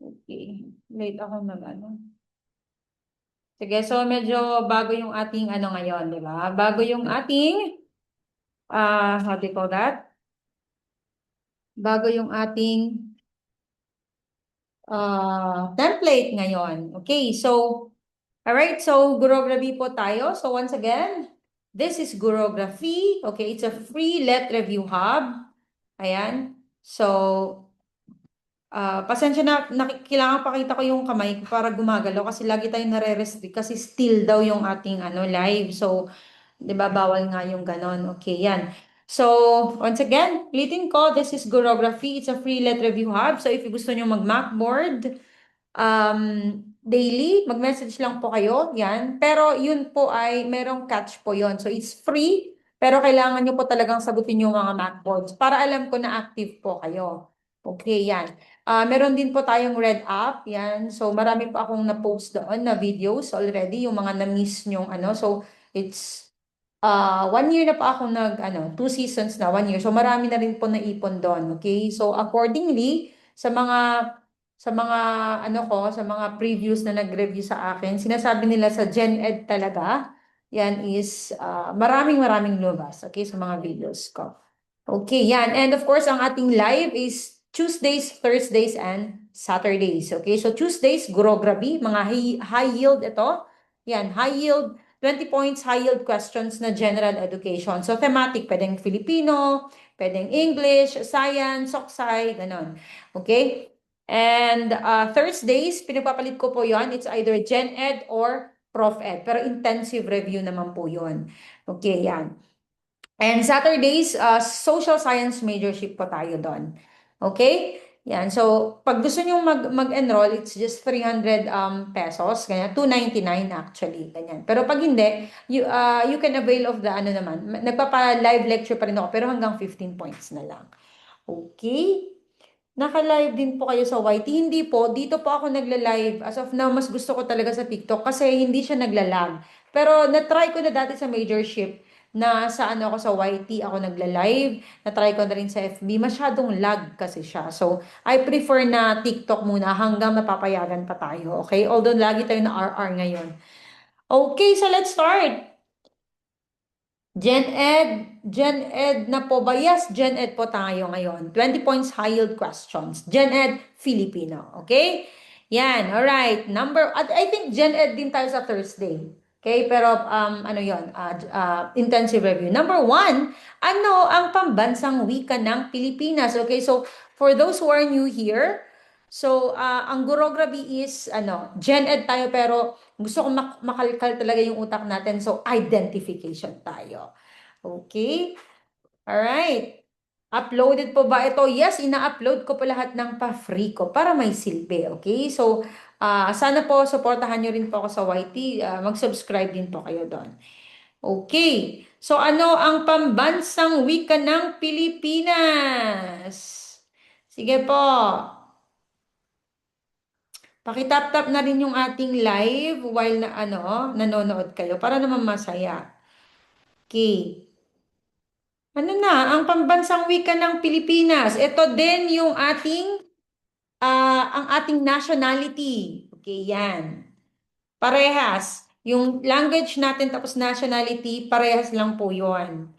Okay. Late ako ano. Sige, so medyo bago yung ating ano ngayon, di ba? Bago yung ating, how do you call that? Bago yung ating template ngayon. Okay, so, alright, so Gurography po tayo. So once again, this is Gurography. Okay, it's a free Let Review Hub. Ayan. So, pasensya na, kailangan pakita ko yung kamay ko para gumagalaw kasi lagi tayong nare-restrict kasi still daw yung ating ano live. So, 'di ba bawal nga yung ganon. Okay, yan. So, once again, ulitin ko, this is Gurography. It's a free let review hub. So, if gusto nyo mag-Macboard, daily, mag-message lang po kayo. Yan. Pero yun po ay merong catch po yon. So, it's free. Pero kailangan nyo po talagang sagutin yung mga Macboards para alam ko na active po kayo. Okay, yan. Meron din po tayong Red App. Yan. So, marami po akong na-post doon na videos already, yung mga na-miss nyong ano. So, it's 1 year na pa ako ano, 2 seasons na, 1 year. So, marami na rin po naipon doon. Okay? So, accordingly, sa mga ano ko, sa mga previews na nag-review sa akin, sinasabi nila sa Gen Ed talaga, yan is maraming maraming lumabas, okay, sa mga videos ko. Okay, yan. And of course, ang ating live is Tuesdays, Thursdays, and Saturdays. Okay, so Tuesdays, Gurography, mga high yield ito. Yan, high yield, 20 points, high yield questions na general education. So thematic, pwedeng Filipino, pwedeng English, Science, Soksay, ganon. Okay? And Thursdays, pinapapalit ko po yon. It's either Gen Ed or Prof Ed. Pero intensive review naman po yon. Okay, yan. And Saturdays, social science majorship po tayo doon. Okay? Yan. So, pag gusto nyo mag-enroll, it's just 300 pesos. Ganyan. 299 actually. Ganyan. Pero pag hindi, you can avail of the ano naman. Nagpapa-live lecture pa rin ako, pero hanggang 15 points na lang. Okay? Naka-live din po kayo sa YT. Hindi po, dito po ako nagla-live. As of now, mas gusto ko talaga sa TikTok kasi hindi siya nagla-lag. Pero na-try ko na dati sa majorship na sa ano ako sa YT ako nagla-live. Na-try ko na rin sa FB. Masyadong lag kasi siya. So, I prefer na TikTok muna hanggang mapapayagan pa tayo. Okay? Although lagi tayo na RR ngayon. Okay, so let's start. Gen Ed na po ba? Yes, Gen Ed po tayo ngayon. 20 points high yield questions. Gen Ed Filipino. Okay? Yan, alright. I think Gen Ed din tayo sa Thursday. Okay, pero ano yon? Intensive review. Number 1, ano ang pambansang wika ng Pilipinas? Okay, so for those who are new here, so ang Gurography is Gen Ed tayo pero gusto ko makalkal talaga yung utak natin. So identification tayo. Okay? Alright. Uploaded po ba ito? Yes, ina-upload ko po lahat ng pa-free ko para may silbi. Okay? So, sana po supportahan nyo rin po ako sa YT. Mag-subscribe din po kayo doon. Okay. So, ano ang pambansang wika ng Pilipinas? Sige po. Pakitap-tap na rin yung ating live while nanonood kayo para naman masaya. Okay. Ano na, ang pambansang wika ng Pilipinas. Ito din yung ang ating nationality. Okay, yan. Parehas. Yung language natin tapos nationality, parehas lang po yon.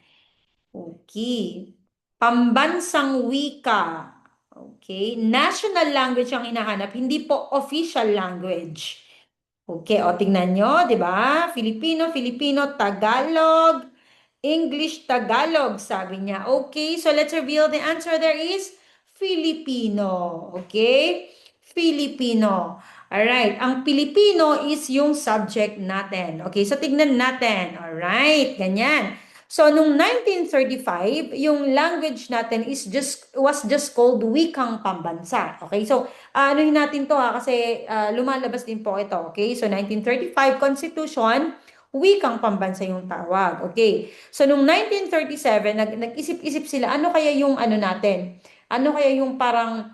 Okay. Pambansang wika. Okay. National language ang hinahanap, hindi po official language. Okay, o tingnan nyo, di ba? Filipino, Filipino, Tagalog, English, Tagalog, sabi niya. Okay, so let's reveal the answer. There is Filipino. Okay? Filipino. Alright, ang Filipino is yung subject natin. Okay, so tignan natin. Alright, ganyan. So, nung 1935, yung language natin was just called Wikang Pambansa. Okay, so anuhin natin to kasi lumalabas din po ito. Okay, so 1935 Constitution, Wikang Pambansa yung tawag. Okay, so nung 1937, nag-isip-isip sila, ano kaya yung ano natin? Ano kaya yung parang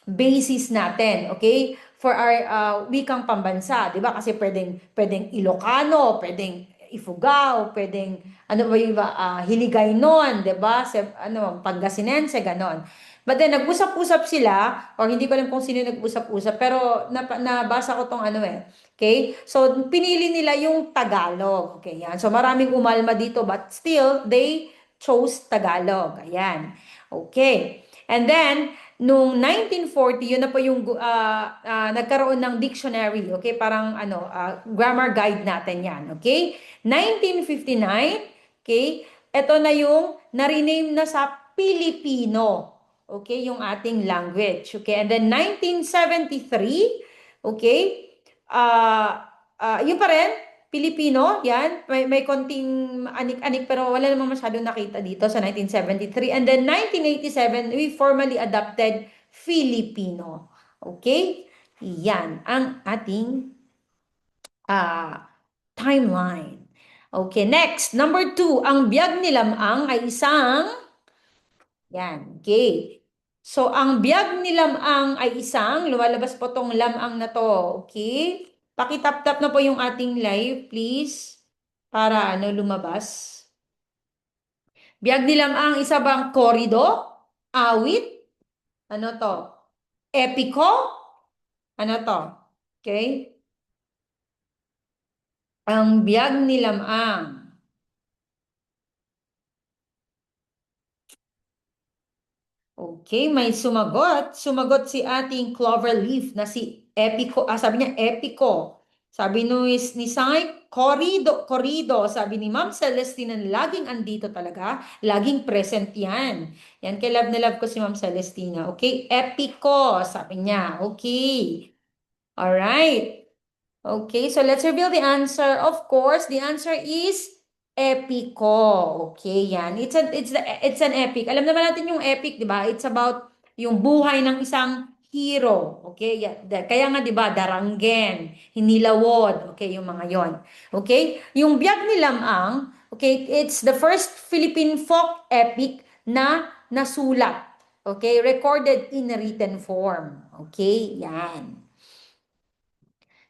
basis natin, okay? For our wikang pambansa, 'di ba? Kasi pwedeng Ilocano, pwedeng Ifugao, pwedeng ano ba yung iba, Hiligaynon, 'di ba? Pangasinense ganon. But then, nag-usap-usap sila, or hindi ko alam kung sino nag-usap-usap, pero nabasa ko tong ano eh. Okay? So, pinili nila yung Tagalog. Okay, yan. So, maraming umalma dito, but still, they chose Tagalog. Ayan. Okay. And then, nung 1940, yun na po yung nagkaroon ng dictionary. Okay? Parang ano, grammar guide natin yan. Okay? 1959, okay? Ito na yung na-rename na sa Pilipino. Okay, yung ating language. Okay, and then 1973, okay, yun pa rin, Pilipino, yan, may konting anik-anik pero wala namang masyadong nakita dito sa 1973. And then 1987, we formally adopted Filipino. Okay, yan ang ating timeline. Okay, next, number 2, ang biyag ni Lamang ay isang yan, okay. So, ang biyag ni Lamang ay isang, lumalabas po tong Lamang na to, okay? Pakitap-tap na po yung ating live, please, para ano lumabas. Biyag ni Lamang, isa bang korido? Awit? Ano to? Epiko? Ano to? Okay? Ang biyag ni Lamang. Okay, may sumagot. Sumagot si ating Cloverleaf na si Epico. Sabi niya Epico. Sabi ni Sai, Corrido, Corrido. Sabi ni Ma'am Celestina, laging andito talaga. Laging present yan. Yan, kay love na love ko si Ma'am Celestina. Okay, Epico. Sabi niya. Okay. Alright. Okay, so let's reveal the answer. Of course, the answer is epico. Okay, yan. It's an epic. Alam naman natin yung epic, 'di ba? It's about yung buhay ng isang hero. Okay? Kaya nga 'di ba, Daranggen, Hinilawod, okay, yung mga 'yon. Okay? Yung Biag ni Lamang, okay, it's the first Philippine folk epic na nasulat. Okay, recorded in written form. Okay, yan.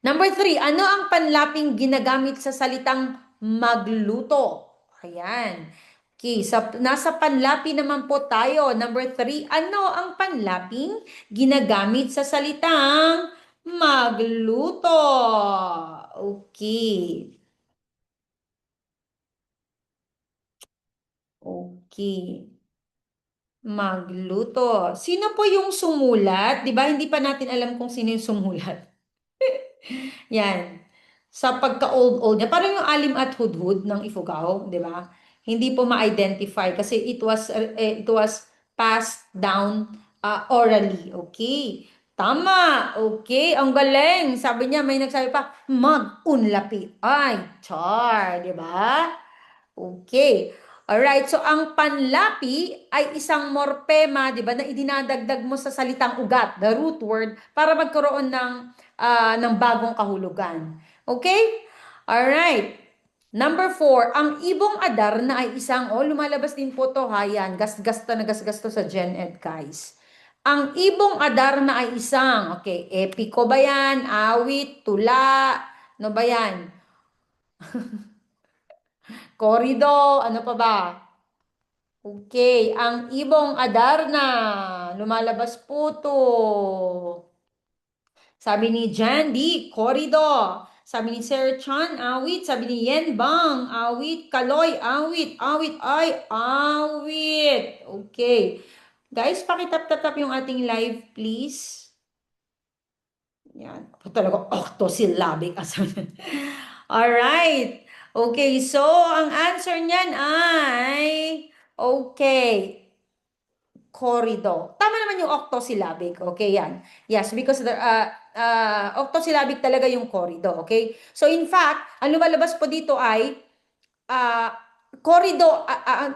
Number 3, ano ang panlaping ginagamit sa salitang magluto? Ayan. Okay, nasa panlapi naman po tayo. Number 3, ano ang panlaping ginagamit sa salitang magluto? Okay. Okay. Magluto. Sino po yung sumulat? 'Di ba? Hindi pa natin alam kung sino yung sumulat. Yan. Sa pagka-old-old niya, parang yung Alim at Hudhud ng Ifugao, di ba? Hindi po ma-identify kasi it was passed down orally. Okay. Tama. Okay. Ang galing. Sabi niya, may nagsabi pa, mag-unlapi. Ay, char. Di ba? Okay. Alright, so ang panlapi ay isang morpema, di ba, na idinadagdag mo sa salitang ugat, the root word, para magkaroon ng bagong kahulugan. Okay? Alright. Number 4, ang ibong adar na ay isang, lumalabas din po to, hayan, gasgasta na gasgasto sa Gen Ed, guys. Ang ibong adar na ay isang, okay, epiko ba yan? Awit, tula, ano ba yan? Korido, ano pa ba? Okay, ang ibong Adarna, lumalabas po to. Sabi ni Jandy, Korido. Sabi ni Sir Chan, awit. Sabi ni Yen Bang, awit. Kaloy, awit. Awit ay awit. Okay. Guys, pakitap-tap yung ating live, please. Yan. Talaga, octosyllabic. Alright. Okay, so ang answer niyan ay, okay, corridor. Tama naman yung octosyllabic. Okay, yan. Yes, because octosyllabic talaga yung corridor. Okay? So, in fact, ang lumalabas po dito ay uh, corridor,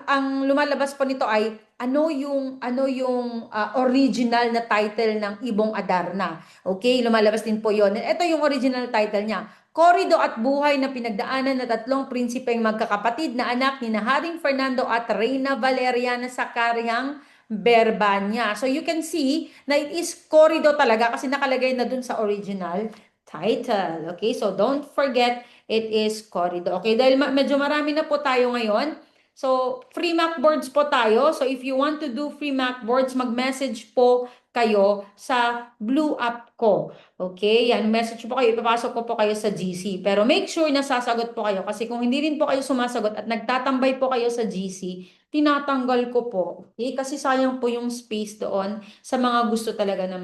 ang lumalabas po nito ay ano yung original na title ng Ibong Adarna. Okay, lumalabas din po 'yon. Ito yung original title niya. Korido at buhay na pinagdaanan na tatlong prinsipeng magkakapatid na anak ni Haring Fernando at Reyna Valeriana sa Karyang Berbanya. So you can see na it is Korido talaga kasi nakalagay na dun sa original title. Okay, so don't forget it is Korido. Okay, dahil medyo marami na po tayo ngayon, So, free Macboards po tayo. So, if you want to do free Macboards, mag-message po kayo sa Blue App ko. Okay? Yan, message po kayo. Ipapasok ko po kayo sa GC. Pero make sure na sasagot po kayo. Kasi kung hindi rin po kayo sumasagot at nagtatambay po kayo sa GC, tinatanggal ko po. Okay? Kasi sayang po yung space doon sa mga gusto talaga na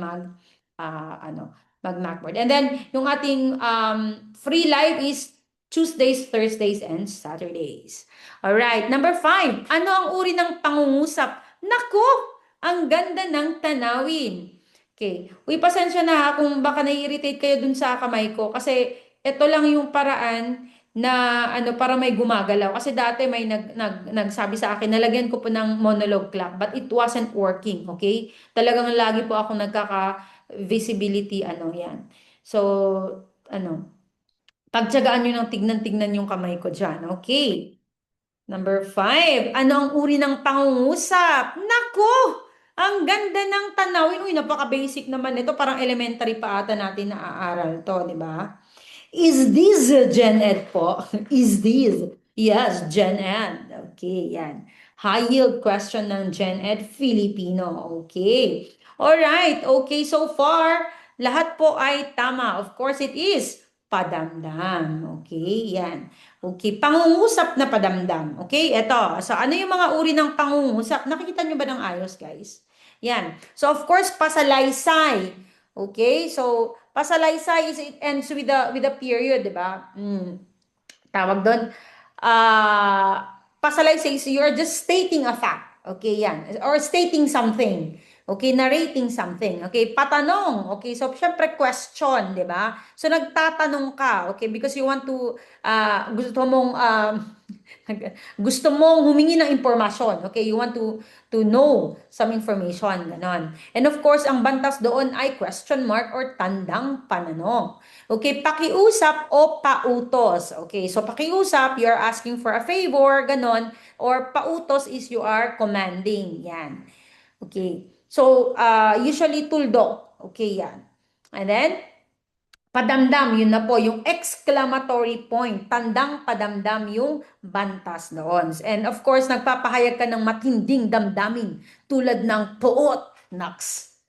mag-Macboard. And then, yung ating free live is Tuesdays, Thursdays, and Saturdays. Alright, number 5. Ano ang uri ng pangungusap? Naku! Ang ganda ng tanawin. Okay. Uy, pasensya na ha kung baka nai-irritate kayo dun sa kamay ko kasi ito lang yung paraan na para may gumagalaw. Kasi dati may nagsabi sa akin, nalagyan ko po ng monologue clock but it wasn't working, okay? Talagang lagi po ako nagkaka-visibility, yan. So, pagtiyagaan nyo ng tignan-tignan yung kamay ko dyan, okay? Number 5, ano ang uri ng pangungusap? Naku! Ang ganda ng tanawin. Uy, napaka-basic naman ito. Parang elementary pa ata natin na aaral to, di ba? Is this Gen Ed po? Is this? Yes, Gen Ed. Okay, yan. High yield question ng Gen Ed Filipino. Okay. Alright, okay, so far, lahat po ay tama. Of course, it is padamdam. Okay, yan. Okay, pangungusap na padamdam. Okay, eto. So, ano yung mga uri ng pangungusap? Nakikita nyo ba ng ayos, guys? Yan. So, of course, pasalaysay. Okay, so, pasalaysay is it ends with a period, di ba? Tawag doon. Pasalaysay is you're just stating a fact. Okay, yan. Or stating something. Okay, narrating something. Okay, patanong. Okay, so syempre question, di ba? So nagtatanong ka, okay, because you want to, gusto mong humingi ng impormasyon. Okay, you want to know some information, ganon. And of course, ang bantas doon ay question mark or tandang pananong. Okay, pakiusap o pautos. Okay, so pakiusap, you are asking for a favor, ganon. Or pautos is you are commanding. Yan. Okay. So, usually tuldok. Okay, yan. And then, padamdam, yun na po, yung exclamatory point. Tandang padamdam yung bantas doon. And of course, nagpapahayag ka ng matinding damdamin tulad ng puot, naks.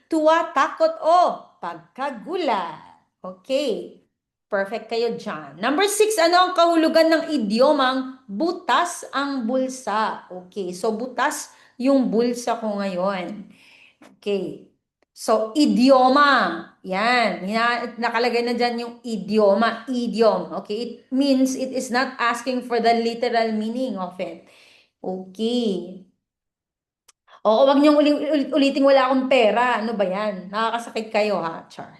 Tuwa, takot, o pagkagulat. Okay. Perfect kayo dyan. Number 6, ano ang kahulugan ng idiomang butas ang bulsa? Okay, so butas yung bulsa ko ngayon. Okay. So, idioma. Yan. Nakalagay na dyan yung idioma. Idiom. Okay. It means it is not asking for the literal meaning of it. Okay. Oo, wag niyong uliting wala akong pera. Ano ba yan? Nakakasakit kayo ha, Char.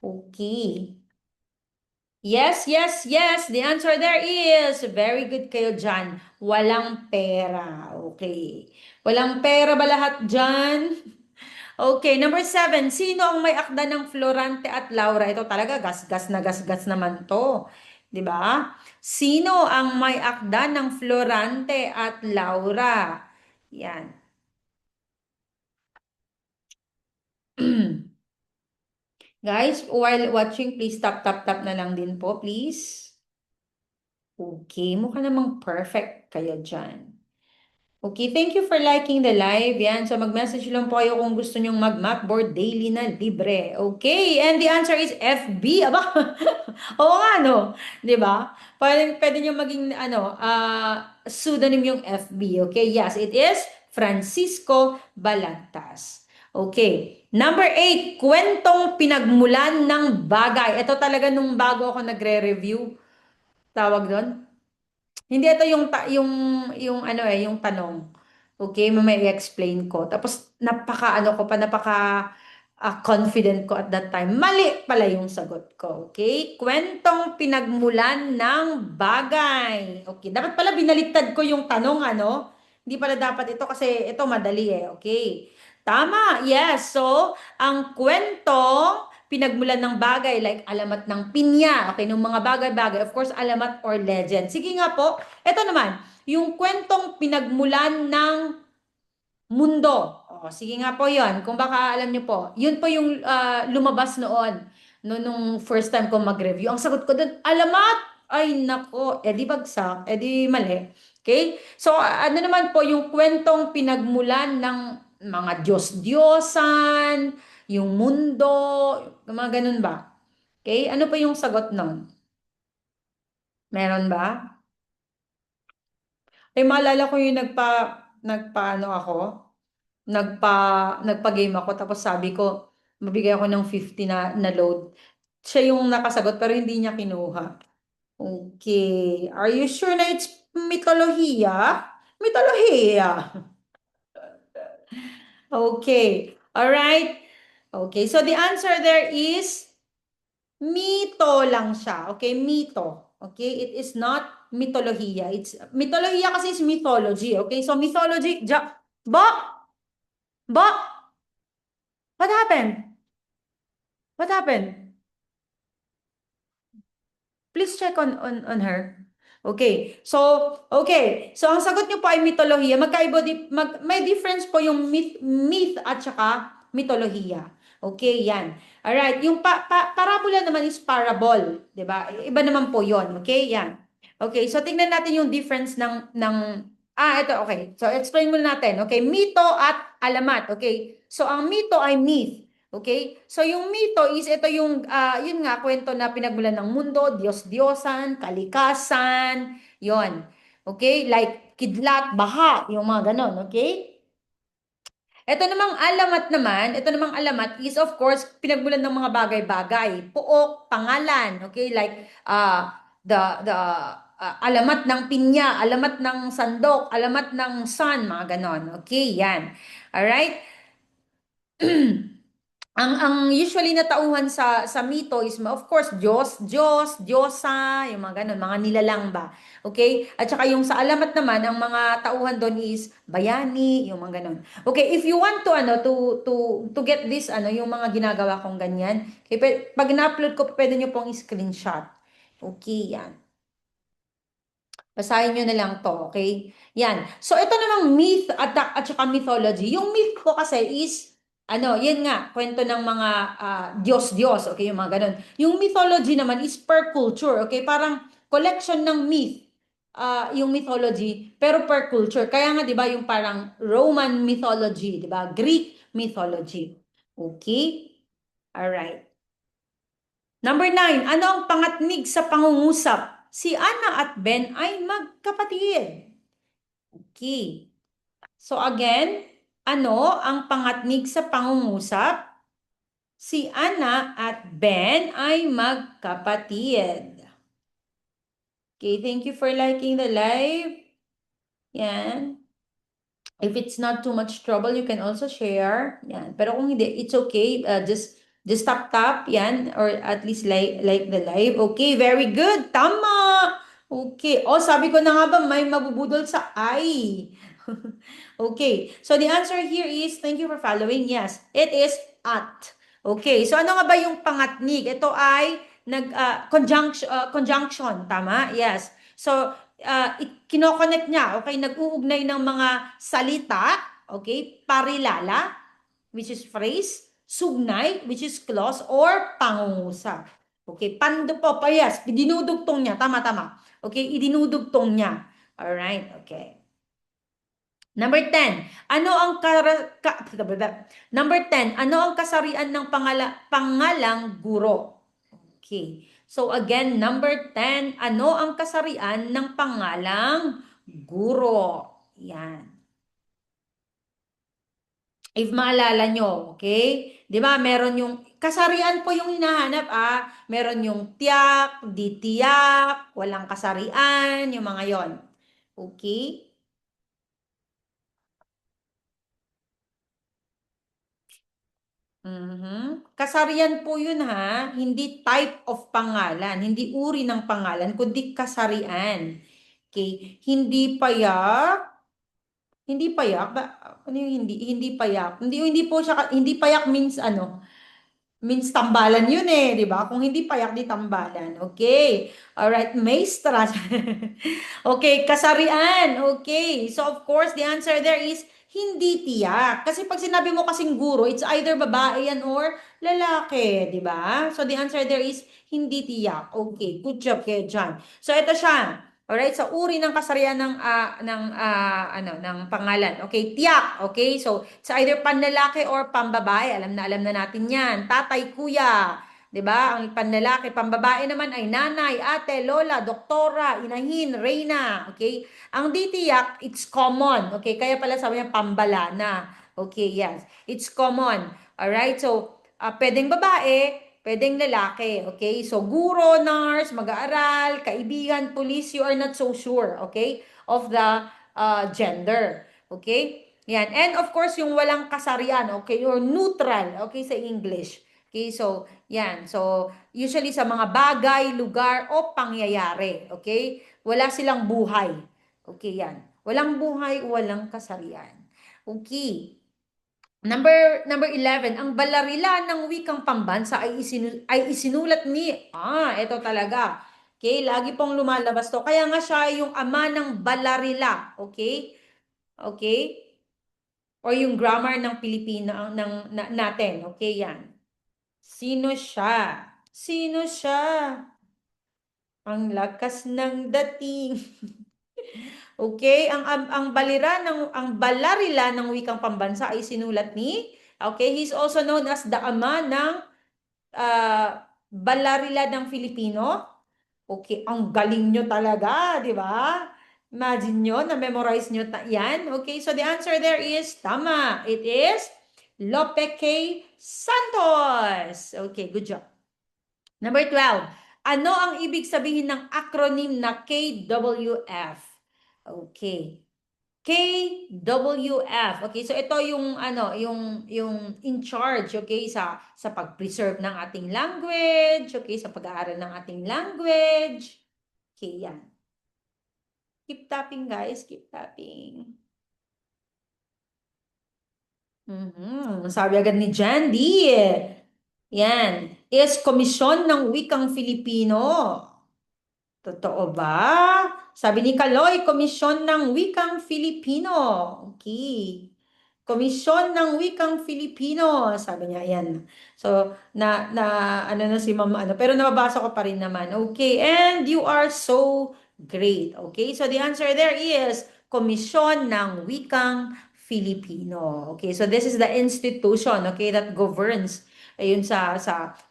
Okay. Yes, yes, yes. The answer there is very good kayo dyan. Walang pera. Okay. Walang pera ba lahat dyan? Okay, number 7. Sino ang may akda ng Florante at Laura? Ito talaga, gas-gas naman to. 'Di ba? Sino ang may akda ng Florante at Laura? Yan. Guys, while watching, please tap na lang din po, please. Okay, mukha namang perfect kayo dyan. Okay, thank you for liking the live. Yan, so mag-message lang po kayo kung gusto nyong mag-Macboard daily na libre. Okay, and the answer is FB. Aba, oo nga, no? Di ba? Pwede nyo maging, pseudonym yung FB. Okay, yes, it is Francisco Balantas. Okay, number 8, kwentong pinagmulan ng bagay. Ito talaga nung bago ako nagre-review. Tawag doon. Hindi ito yung yung tanong. Okay, mamaya i-explain ko. Tapos napaka confident ko at that time. Mali pala yung sagot ko. Okay? Kwentong pinagmulan ng bagay. Okay, dapat pala binaliktad ko yung tanong, ano? Hindi pala dapat ito kasi ito madali eh. Okay. Tama. Yes. So, ang kwento pinagmulan ng bagay like alamat ng pinya, okay, ng mga bagay-bagay, of course, alamat or legend. Sige nga po, ito naman, yung kwentong pinagmulan ng mundo. O, sige nga po yon. Kung baka alam nyo po, yun po yung lumabas noon, no, nung first time ko mag-review. Ang sagot ko doon, alamat! Ay, nako, edi bagsak, edi mali. Okay? So, ano naman po yung kwentong pinagmulan ng mga Diyos-Diyosan, yung mundo, yung mga ganun ba? Okay? Ano pa yung sagot nun? Meron ba? Eh, maalala ko yung nagpa, ano ako, nagpa, nagpa-game ako, tapos sabi ko, mabigay ako ng 50 na load. Siya yung nakasagot, pero hindi niya kinuha. Okay. Are you sure na it's mitolohiya? Mitolohiya. Okay. All right. Okay. So the answer there is mito lang siya. Okay, mito. Okay, it is not mitolohiya. It's mitolohiya kasi is mythology. Okay, so mythology. Ba, what happened? What happened? Please check on her. Okay. So ang sagot niyo po ay mitolohiya. May difference po yung myth at saka mitolohiya. Okay, yan. Alright, yung parabola naman is parable, 'di ba? Iba naman po 'yon. Okay, yan. Okay, so tingnan natin yung difference ito, okay. So explain muna natin. Okay, mito at alamat. Okay. So ang mito ay myth. Okay? So yung mito is ito yung yun nga kwento na pinagmulan ng mundo, Diyos-Diyosan, kalikasan, yon. Okay? Like kidlat, baha, yung mga ganon, okay? Ito namang alamat is of course pinagmulan ng mga bagay-bagay, puok, pangalan, okay? Like the alamat ng pinya, alamat ng sandok, alamat ng sun, mga ganon. Okay, yan. All right? Ang usually na tauhan sa mito is of course Diyos, Diyosa, yung mga ganun, mga nilalang ba. Okay? At saka yung sa alamat naman, ang mga tauhan doon is bayani, yung mga ganun. Okay, if you want to to get this yung mga ginagawa kong ganyan, okay, pag na-upload ko, pwede niyo pong screenshot. Okay, yan. Basahin nyo na lang to, okay? Yan. So, ito namang myth at saka mythology. Yung myth ko kasi is, yun nga, kwento ng mga Diyos-Diyos, okay? Yung mga ganun. Yung mythology naman is per culture, okay? Parang collection ng myth, yung mythology, pero per culture. Kaya nga, di ba, yung parang Roman mythology, di ba? Greek mythology. Okay? Alright. Number 9, ano ang pangatnig sa pangungusap? Si Anna at Ben ay magkapatid. Okay. So again, ano ang pangatnig sa pangungusap? Si Anna at Ben ay magkapatid. Okay, thank you for liking the live. Yan. If it's not too much trouble, you can also share. Yan. Pero kung hindi, it's okay. Just tap yan, or at least like the live. Okay, very good. Tama. Okay. Oh, sabi ko na nga ba, may mabubudol sa I. Okay. So the answer here is, thank you for following. Yes, it is at. Okay. So ano nga ba yung pangatnig? Ito ay conjunction. Tama? Yes. So, kinoconnect niya, okay? Nag-uugnay ng mga salita, okay? Parilala, which is phrase, sugnay, which is clause, or pangungusap. Okay, pando po, yes, idinudugtong niya, tama. Okay, idinudugtong niya. Alright, okay. Number 10, Number 10, ano ang kasarian ng pangalang guro? Okay. So again, number 10, ano ang kasarian ng pangalang guro? Yan. If maalala nyo, okay? 'Di ba? Meron yung kasarian po yung hinahanap, Meron yung tiyak, di tiyak, walang kasarian, yung mga 'yon. Okay? Kasarian po yun hindi type of pangalan, hindi uri ng pangalan, kundi kasarian. Okay, hindi payak, ano yung hindi payak? Hindi po siya, hindi payak means means tambalan yun di ba? Kung hindi payak, di tambalan. Okay, alright, maestra. Okay, kasarian. Okay, so of course, the answer there is hindi tiyak. Kasi pag sinabi mo kasing guro, it's either babae yan or lalaki, di ba? So the answer there is hindi tiyak. Okay, good job kayo dyan. So ito siya. Alright, sa uri ng kasarian ng pangalan. Okay, tiyak. Okay, so it's either panlalaki or pambabae. Alam na natin yan. Tatay, kuya. 'Di ba? Ang panlalaki, pambabae naman ay nanay, ate, lola, doktora, inahin, reyna. Okay? Ang di tiyak, it's common. Okay? Kaya pala sabi niya pambalana. Okay, yes. It's common. Alright? So, pwedeng babae, pwedeng lalaki. Okay? So, guro, nurse, mag-aaral, kaibigan, police, you are not so sure. Okay? Of the gender. Okay? Yan. And of course, yung walang kasarian. Okay? Or neutral. Okay? Sa English. Okay? So, yan. So, usually sa mga bagay, lugar, o pangyayari. Okay? Wala silang buhay. Okay, yan. Walang buhay, walang kasarian. Okay. Number 11, ang balarila ng wikang pambansa ay isinulat ni, ito talaga. Okay, lagi pong lumalabas to. Kaya nga siya yung ama ng balarila. Okay? Okay? O yung grammar ng Pilipino natin. Okay, yan. Sino siya? Sino siya? Ang lakas ng dating. Okay, ang balarila ng wikang pambansa ay sinulat ni, okay, he's also known as the ama ng balarila ng Filipino. Okay, ang galing nyo talaga, di ba? Imagine nyo, na-memorize nyo yan. Okay, so the answer there is tama. It is Lope K. Santos. Okay, good job. Number 12. Ano ang ibig sabihin ng acronym na KWF? Okay. KWF. Okay, so ito yung yung in charge, okay, sa pag-preserve ng ating language, okay, sa pag-aaral ng ating language. Okay, yan. Keep tapping, guys. Keep tapping. Sabi agad ni Jandy. Yan. Is komisyon ng wikang Filipino. Totoo ba? Sabi ni Kaloy, Komisyon ng Wikang Filipino. Okay. Komisyon ng Wikang Filipino. Sabi niya, yan. So, ano na si mama, pero nababasa ko pa rin naman. Okay, and you are so great. Okay, so the answer there is Komisyon ng Wikang Filipino. Okay, so this is the institution, okay, that governs ayun sa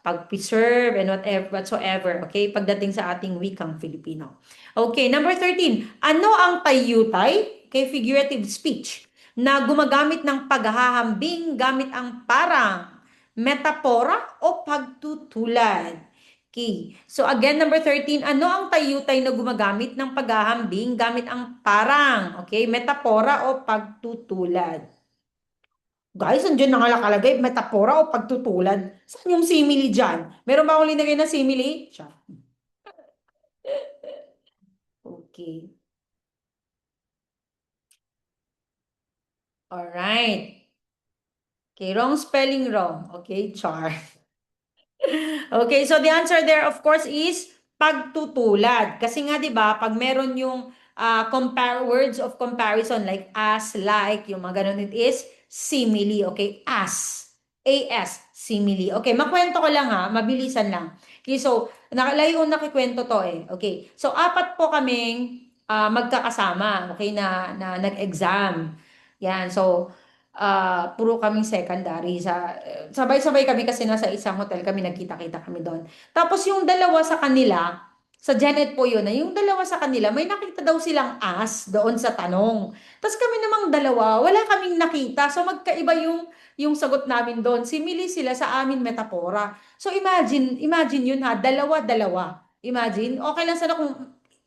pag-preserve and whatsoever, okay, pagdating sa ating wikang Filipino. Okay, number 13. Ano ang tayutay, okay, figurative speech, na gumagamit ng paghahambing gamit ang parang, metapora o pagtutulad? Okay. So again, number 13, ano ang tayutay na gumagamit ng paghahambing gamit ang parang, okay, metapora o pagtutulad? Guys, andyan na nga nakalagay, metapora o pagtutulad. Saan yung simile dyan? Meron ba akong linagay na simile? Siya. Okay. Alright. Okay, wrong spelling wrong. Okay, char. Okay, so the answer there, of course, is pagtutulad. Kasi nga, di ba, pag meron yung words of comparison like as, like, yung mga ganun, it is simile. Okay, as. A-S, simile. Okay, makwento ko lang ha, mabilisan lang. Okay, so, layo nakikwento to eh. Okay, so apat po kaming magkakasama, okay, na nag-exam. Yan, so, puro kaming secondary. Sabay-sabay kami kasi nasa isang hotel kami, nagkita-kita kami doon. Tapos yung dalawa sa kanila, sa Janet po yun, yung dalawa sa kanila, may nakita daw silang as doon sa tanong. Tapos kami namang dalawa, wala kaming nakita. So magkaiba yung sagot namin doon. Simili sila sa amin metapora. So imagine yun ha, dalawa-dalawa. Imagine, okay lang sana kung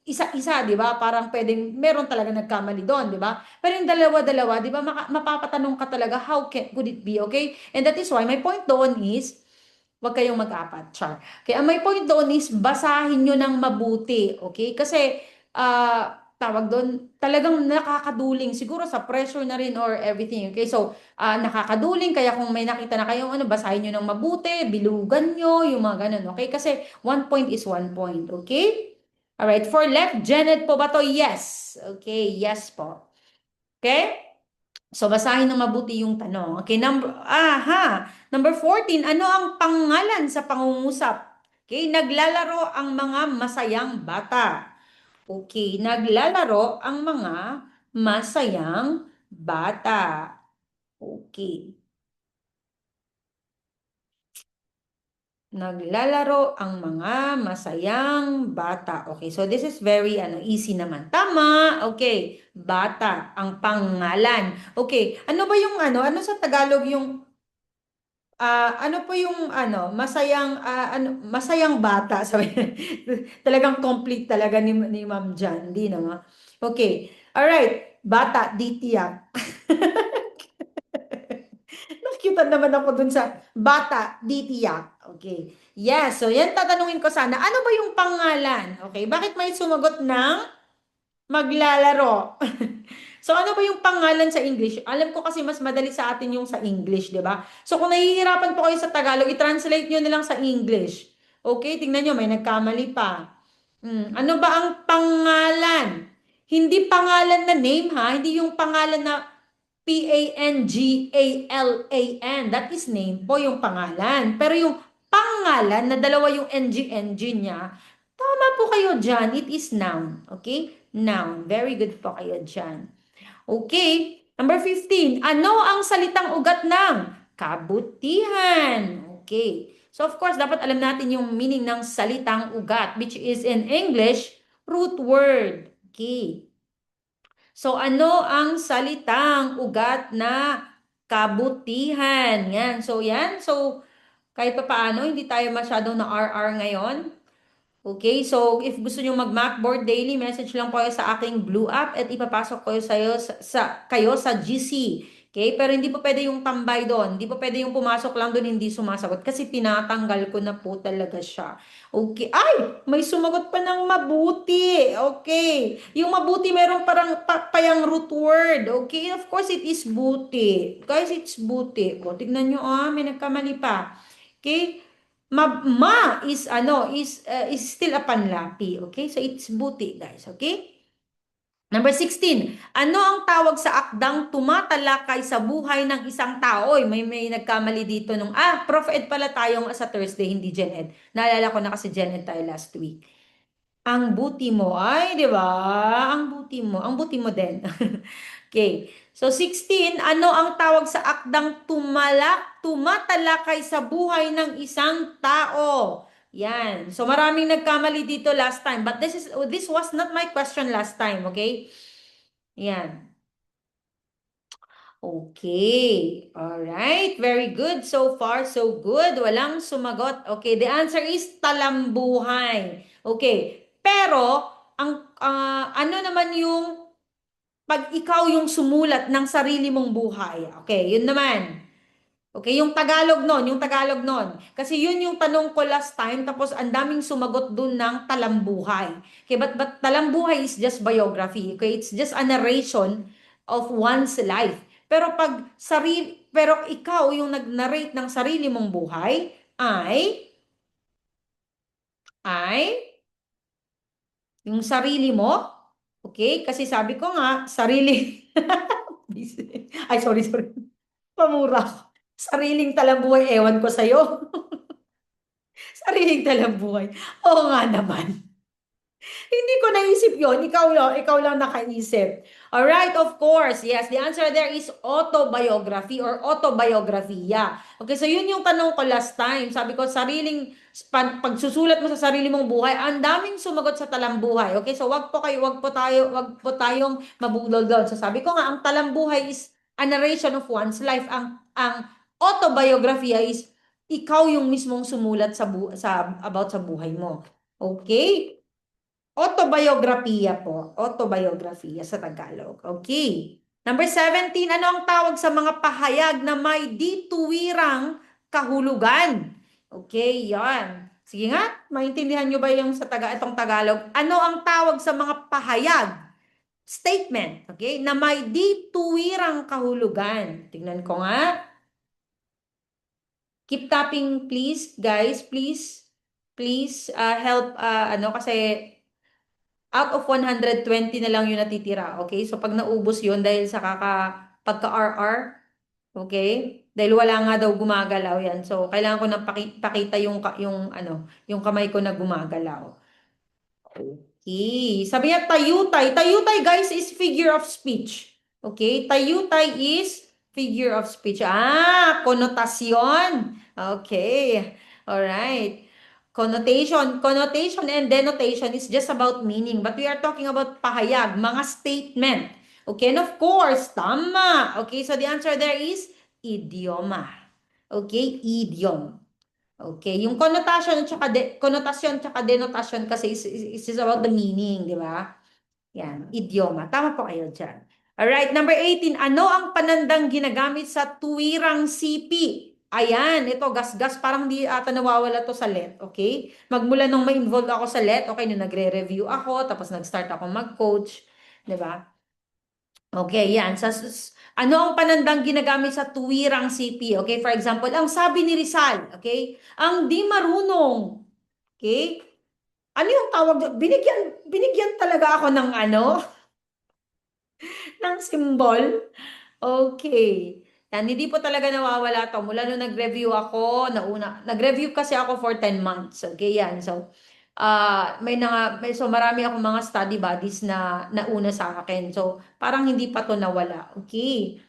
isa-isa, di ba? Parang pwedeng, meron talaga nagkamali doon, di ba? Pero yung dalawa-dalawa, di ba? Mapapatanong ka talaga, could it be, okay? And that is why, my point doon is, wag kayong mag-apat, char. Kaya ang my point doon is, basahin nyo ng mabuti, okay? Kasi, tawag doon, talagang nakakaduling, siguro sa pressure na rin or everything, okay? So, nakakaduling, kaya kung may nakita na kayong basahin nyo ng mabuti, bilugan nyo, yung mga ganun, okay? Kasi, 1 point is 1 point, okay? Alright, for left, Janet po ba to? Yes. Okay, yes po. Okay? So, basahin ng mabuti yung tanong. Okay, Number 14, ano ang pangalan sa pangungusap? Okay, naglalaro ang mga masayang bata. Okay, naglalaro ang mga masayang bata. Okay. Naglalaro ang mga masayang bata. Okay, so this is very easy naman. Tama. Okay, bata ang pangalan. Okay, ano ba yung ano sa Tagalog yung ano po yung masayang bata sabi. Talagang complete talaga ni Ma'am Jan, di naman. Okay. All right, bata di tiyak. Nakita naman ako dun sa bata di tiyak. Okay. Yes, so yan tatanungin ko sana. Ano ba yung pangalan? Okay, bakit may sumagot ng maglalaro? So, ano ba yung pangalan sa English? Alam ko kasi mas madali sa atin yung sa English, di ba? So, kung nahihirapan po kayo sa Tagalog, i-translate nyo na lang sa English. Okay, tingnan nyo, may nagkamali pa. Ano ba ang pangalan? Hindi pangalan na name ha, hindi yung pangalan na Pangalan. That is name po yung pangalan. Pero yung pangalan na dalawa yung NG niya, tama po kayo dyan. It is noun. Okay? Noun. Very good po kayo dyan. Okay. Number 15. Ano ang salitang ugat ng kabutihan? Okay. So of course, dapat alam natin yung meaning ng salitang ugat, which is in English, root word. Okay. So ano ang salitang ugat na kabutihan? Yan. So yan. So kahit pa paano, hindi tayo masyadong na RR ngayon. Okay, so if gusto nyo mag-Macboard daily, message lang po kayo sa aking Blue app at ipapasok ko kayo sa GC. Okay, pero hindi po pwede yung tambay doon. Hindi po pwede yung pumasok lang doon, hindi sumasagot. Kasi tinatanggal ko na po talaga siya. Okay, ay! May sumagot pa ng mabuti. Okay, yung mabuti meron parang payang root word. Okay, of course it is buti. Guys, it's buti. O, tignan nyo, may nagkamali pa. Okay, ma is is still a panlapi. Okay? So it's buti, guys. Okay? Number 16. Ano ang tawag sa akdang tumatalakay sa buhay ng isang tao? Oy, may nagkamali dito nung Prof Ed pala tayong sa Thursday, hindi Gen Ed. Naalala ko na kasi Gen Ed tayo last week. Ang buti mo ay, 'di ba? Ang buti mo din. Okay. So 16, ano ang tawag sa akdang tumatalakay sa buhay ng isang tao? Yan. So maraming nagkamali dito last time, but this was not my question last time, okay? Yan. Okay. All right. Very good. So far, so good. Walang sumagot. Okay. The answer is talambuhay. Okay. Pero, ano naman yung pag ikaw yung sumulat ng sarili mong buhay? Okay. Yun naman. Okay, yung Tagalog nun. Kasi yun yung tanong ko last time, tapos ang daming sumagot dun ng talambuhay. Okay, but talambuhay is just biography. Okay, it's just a narration of one's life. Pero ikaw yung nag-narrate ng sarili mong buhay, ay, yung sarili mo, okay, kasi sabi ko nga, sarili, ay, sorry. Pamura ko. Sariling talambuhay, ewan ko sa'yo. Sariling talambuhay. Oo nga naman. Hindi ko naisip yon. Ikaw lang nakaisip. Alright, of course. Yes, the answer there is autobiography or autobiografiya. Okay, so yun yung tanong ko last time. Sabi ko, pagsusulat mo sa sarili mong buhay, ang daming sumagot sa talambuhay. Okay, so wag po tayong mabulol doon. So sabi ko nga, ang talambuhay is a narration of one's life. Ang autobiographiya is ikaw yung mismong sumulat about sa buhay mo. Okay? Autobiografiya po. Autobiografiya sa Tagalog. Okay. Number 17, ano ang tawag sa mga pahayag na may dituwirang kahulugan? Okay, yan. Sige nga, maintindihan nyo ba yung itong Tagalog? Ano ang tawag sa mga pahayag? Statement, okay, na may dituwirang kahulugan. Tingnan ko nga. Keep tapping, please, guys. Please, help, kasi out of 120 na lang yung natitira. Okay? So, pag naubos yun dahil sa pagka-RR. Okay? Dahil wala nga daw gumagalaw yan. So, kailangan ko na pakita yung, ano, yung kamay ko na gumagalaw. Okay. Sabi niya, tayutay. Tayutay, guys, is figure of speech. Okay? Tayutay is figure of speech. Ah, konotasyon. Okay. Alright. Connotation and denotation is just about meaning. But we are talking about pahayag, mga statement. Okay, and of course, tama. Okay, so the answer there is idioma. Okay, idiom. Okay, yung connotation at denotation kasi is about the meaning, di ba? Yan, idioma. Tama po kayo dyan. Alright, number 18. Ano ang panandang ginagamit sa tuwirang sipi? Ayan, ito, gas-gas, parang di ata nawawala to sa let, okay? Magmula nung ma-involve ako sa let, okay, nung nagre-review ako, tapos nag-start ako mag-coach, di ba? Okay, yan. Ano ang panandang ginagamit sa tuwirang CP? Okay, for example, ang sabi ni Rizal, okay? Ang di marunong, okay? Ano yung tawag doon? Binigyan talaga ako ng ano, ng symbol. Okay. Yan, hindi po talaga nawawala to. Mula nung nag-review ako, nag-review kasi ako for 10 months. Okay, yan. So, so marami akong mga study buddies na nauna sa akin. So, parang hindi pa to nawala. Okay.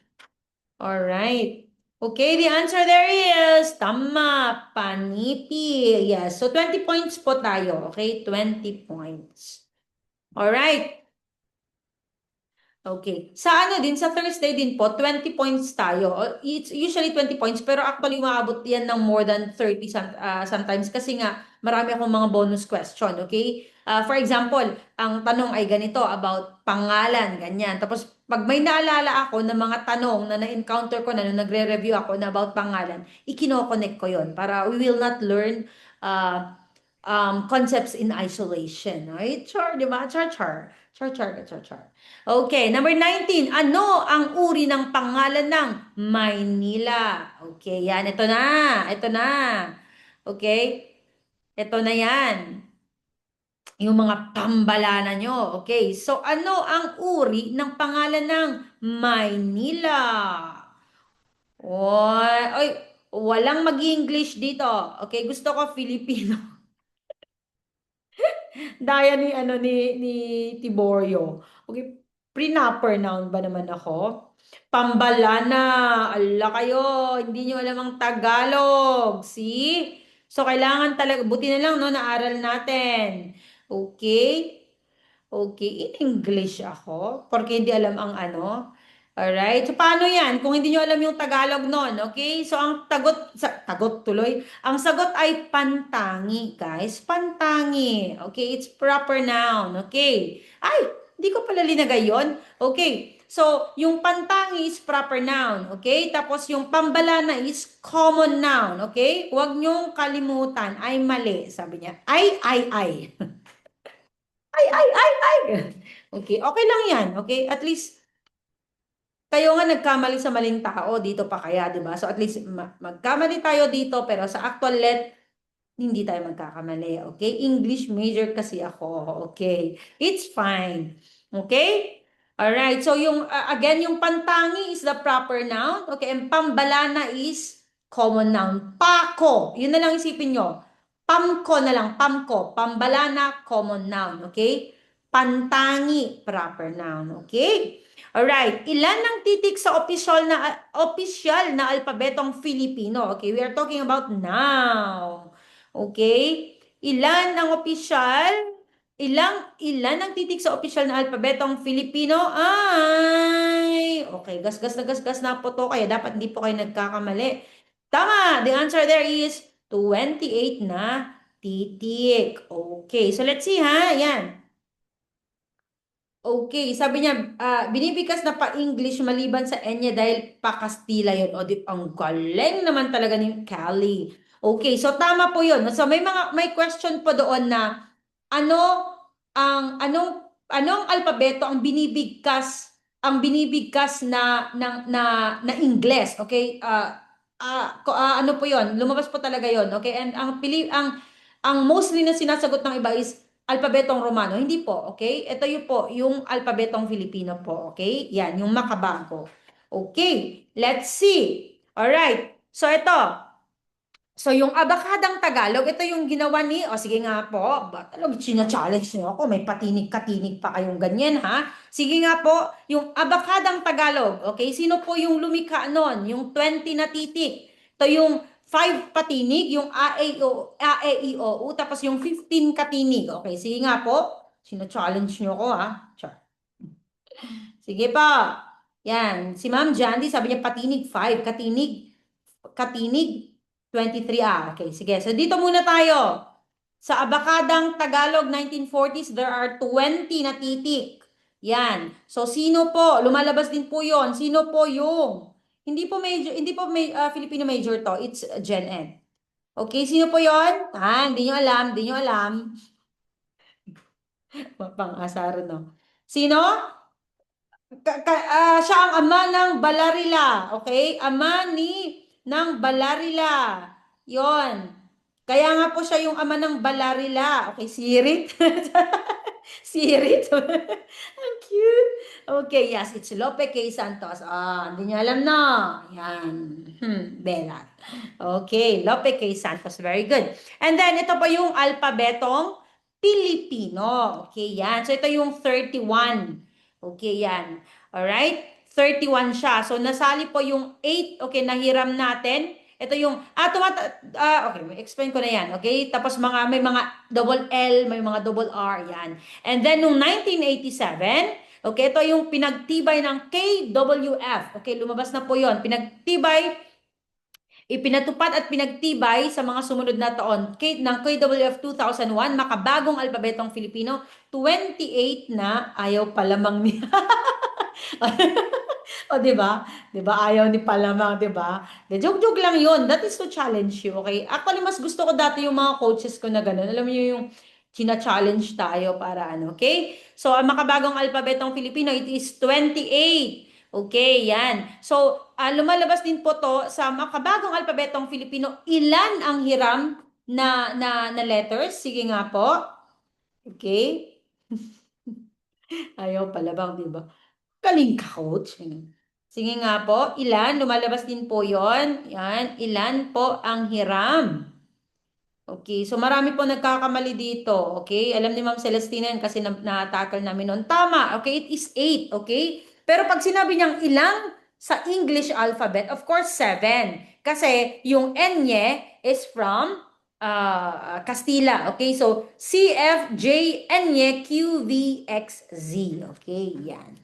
All right. Okay, the answer there is tama, panipi. Yes, so 20 points po tayo. Okay, 20 points. All right. Okay. Sa ano din, sa Thursday din po, 20 points tayo. It's usually 20 points, pero actually umaabot yan ng more than 30 sometimes kasi nga marami akong mga bonus question, okay? For example, ang tanong ay ganito about pangalan, ganyan. Tapos pag may naalala ako ng mga tanong na na-encounter ko na nung nagre-review ako na about pangalan, ikino-connect ko yon para we will not learn uh, concepts in isolation. Right? Char, di ba? Char, char. Char, char, char, char. Okay, number 19. Ano ang uri ng pangalan ng Maynila? Okay, yan. Ito na. Ito na. Okay? Ito na yan. Yung mga pambalanan nyo. Okay, so ano ang uri ng pangalan ng Maynila? Oy, oy, walang mag-English dito. Okay, gusto ko Filipino. Daya ni Tiborio. Okay, pre-napper noun ba naman ako? Pambalana. Ala kayo, hindi nyo alam ang Tagalog. See? So, kailangan talaga, buti na lang, no, naaral natin. Okay? Okay, in English ako, porque hindi alam ang ano. Alright, so paano yan? Kung hindi nyo alam yung Tagalog nun, okay? So ang tagot tuloy, ang sagot ay pantangi, guys. Pantangi. Okay, it's proper noun, okay? Ay, hindi ko pala linagay yun. Okay, so yung pantangi is proper noun, okay? Tapos yung pambalana is common noun, okay? Huwag nyong kalimutan, ay mali, sabi niya. Ay. Ay. Okay, okay lang yan. Okay, at least kayo nga nagkamali sa maling tao, dito pa kaya, di ba? So at least magkamali tayo dito, pero sa actual hindi tayo magkakamali. Okay? English major kasi ako. Okay? It's fine. Okay? Alright. So yung, again, yung pantangi is the proper noun. Okay? And pambalana is common noun. Pako. Yun na lang isipin nyo. Pamko na lang. Pamko. Pambalana, common noun. Okay? Pantangi, proper noun. Okay? Alright, ilan ang titik sa opisyal na alpabetong Filipino? Okay, we are talking about now. Okay? Ilan ang opisyal? Ilan ang titik sa opisyal na alpabetong Filipino? Ay, okay, gasgas na gasgas na po to, kaya dapat hindi po kayo nagkakamali. Tama, the answer there is 28 na titik. Okay, so let's see ha, yan. Okay, sabi niya, binibigkas na pa-English maliban sa Enya dahil pa-Kastila yun. O, ang galing naman talaga ni Callie. Okay, so tama po yun. So may question po doon na ano anong alpabeto ang binibigkas na Ingles, okay? Ano po 'yon? Lumabas po talaga 'yon, okay? And ang mostly na sinasagot ng iba is alpabetong Romano. Hindi po, okay? Ito yung po, yung alpabetong Filipino po, okay? Yan, yung makabago. Okay, let's see. Alright, so ito. So, yung abakadang Tagalog, ito yung ginawa ni, o sige nga po, ba talagang challenge niyo ako, may patinig-katinig pa kayong ganyan, ha? Sige nga po, yung abakadang Tagalog, okay? Sino po yung lumikha nun? Yung 20 na titik. Ito yung 5 patinig, yung A, E, I, O, U, tapos yung 15 katinig. Okay, sige nga po, challenge niyo ako, ha? Sige pa. Yan, si Ma'am Jandy, sabi niya patinig 5, katinig 23. Okay, sige. So dito muna tayo. Sa Abakadang Tagalog 1940s, there are 20 na titik. Yan. So sino po? Lumalabas din po 'yon. Sino po yung hindi po Filipino major to. It's Gen Ed. Okay, sino po 'yon? Hindi nyo alam, hindi nyo alam. Pang-asar, no? Sino? Siya ang ama ng Balarila, okay? Ama ng Balarila. Yon. Kaya nga po siya yung ama ng Balarila. Okay, Sirit. Sirit. Ang cute. Okay, yes, it's Lope K. Santos. Hindi niya alam na. Yan. Bella. Okay, Lope K. Santos. Very good. And then, ito pa yung alpabetong Pilipino. Okay, yan. So, ito yung 31. Okay, yan. Alright? 31 siya. So, nasali po yung 8. Okay, nahiram natin. Ito yung, okay, explain ko na yan. Okay? Tapos may mga double L, may mga double R, yan. And then, nung 1987, okay, ito yung pinagtibay ng KWF. Okay, lumabas na po yon. Ipinatupad at pinagtibay sa mga sumunod na taon ng KWF 2001, makabagong alpabetong Filipino, 28 na ayaw palamang niya. O, di ba? Di ba? Ayaw ni Palamang, di ba? Joke-joke lang yun. That is to challenge you, okay? Actually, mas gusto ko dati yung mga coaches ko na gano'n. Alam niyo yung china-challenge tayo para ano, okay? So, ang makabagong alpabetong Filipino, it is 28. Okay, yan. So, lumalabas din po to sa makabagong alpabetong Filipino. Ilan ang hiram na letters? Sige nga po. Okay? Ayaw Palamang, di ba? Galing ka, coach. Sige nga po, ilan? Lumalabas din po yon. Yan, ilan po ang hiram? Okay, so marami po nagkakamali dito. Okay, alam ni Ma'am Celestina yan kasi na-tackle namin noon. Tama, okay, it is 8. Okay, pero pag sinabi niyang ilang sa English alphabet, of course, 7. Kasi yung Enye is from Castilla. Okay, so C, F, J, Enye, Q, V, X, Z. Okay, yan.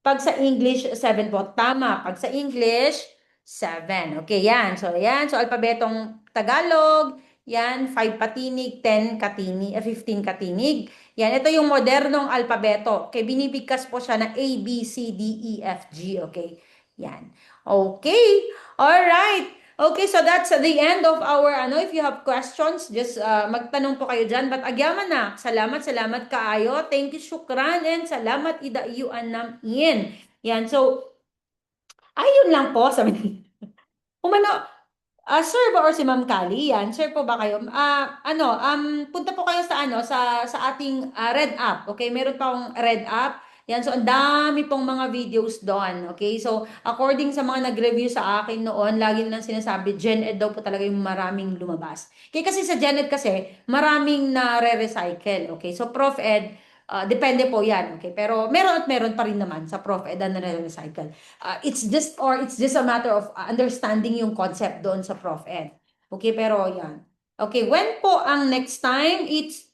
Pag sa English, 7 po. Tama. Pag sa English, 7. Okay, yan. So, yan. So, alpabetong Tagalog, yan, 5 patinig, 10 katinig, 15 katinig. Yan, ito yung modernong alpabeto. Okay, binibigkas po siya na A, B, C, D, E, F, G. Okay, yan. Okay, alright. Okay, so that's the end of our, if you have questions, just magtanong po kayo dyan. But agyaman na, salamat kaayo. Thank you, syukran, and salamat idaiyuan namin. Yan, so, ayun lang po, sabi umano, sir ba or si Ma'am Kali? Yan, sir po ba kayo? Punta po kayo sa sa ating Red app. Okay, meron pa akong Red app. Yan, so ang dami pong mga videos doon. Okay, so according sa mga nag-review sa akin noon, lagi nilang sinasabi, Gen Ed daw po talaga yung maraming lumabas. Kaya kasi sa Gen Ed kasi, maraming na-recycle. Okay, so Prof Ed, depende po yan. Okay, pero meron at meron pa rin naman sa Prof Ed na na-recycle. It's just a matter of understanding yung concept doon sa Prof Ed. Okay, pero yan. Okay, when po ang next time? It's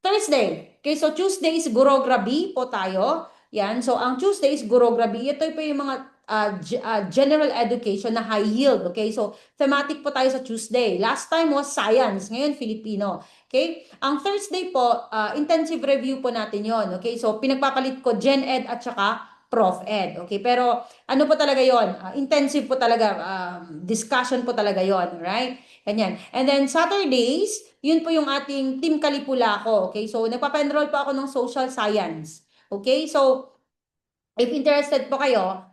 Thursday. Okay, so Tuesday is Gurograbi po tayo. Yan, so ang Tuesday is Gurograbi. Ito po yung mga general education na high yield. Okay, so thematic po tayo sa Tuesday. Last time was science, ngayon Filipino. Okay, ang Thursday po, intensive review po natin yon. Okay, so pinagpapalit ko Gen Ed at saka Prof Ed. Okay, pero ano po talaga yon? Intensive po talaga, discussion po talaga yon, right? Ganyan. And then Saturdays, yun po yung ating Team Kalipulako. Okay, so nagpapa-enroll po ako ng social science. Okay, so if interested po kayo,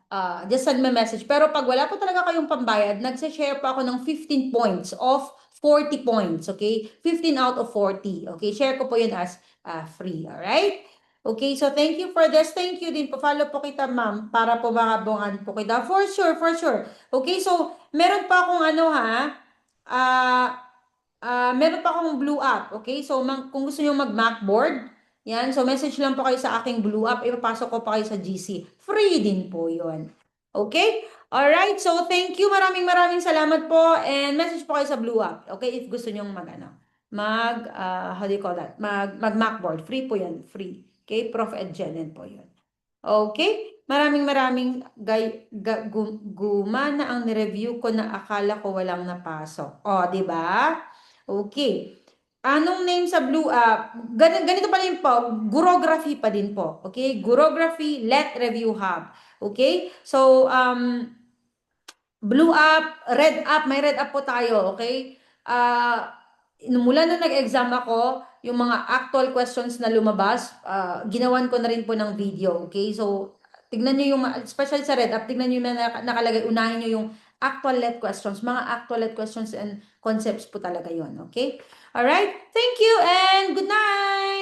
just send me a message. Pero pag wala po talaga kayong pambayad, nagse-share po ako ng 15 points of 40 points. Okay, 15 out of 40. Okay, share ko po yun as free. Alright? Okay, so thank you for this. Thank you din po. Follow po kita, ma'am, para po makabungan po kita. For sure, for sure. Okay, so meron pa akong ano ha, ah, meron pa akong blue app. Okay, so kung gusto niyo mag-Macboard, yan, so message lang po kayo sa aking blue app. Ipapasok ko pa kayo sa GC. Free din po yun. Okay? Alright, so thank you. Maraming maraming salamat po. And message po kayo sa blue app. Okay, if gusto niyo how do you call that? Macboard. Free po yan. Free. Okay, Prof. Ed Jenen po yun. Okay? Maraming maraming gumana ang nireview ko na akala ko walang napasok. O, di ba? Okay. Anong name sa blue app? Ganito pa rin po. Gurography pa din po. Okay? Gurography Let Review Hub. Okay? So, blue app, red app, may red app po tayo. Okay? Mula na nag-exam ako, yung mga actual questions na lumabas, ginawan ko na rin po ng video, okay? So, tignan nyo yung, especially sa red app, tignan nyo yung nakalagay, unahin nyo yung actual let questions, mga actual let questions and concepts po talaga yon, okay? Alright, thank you and good night!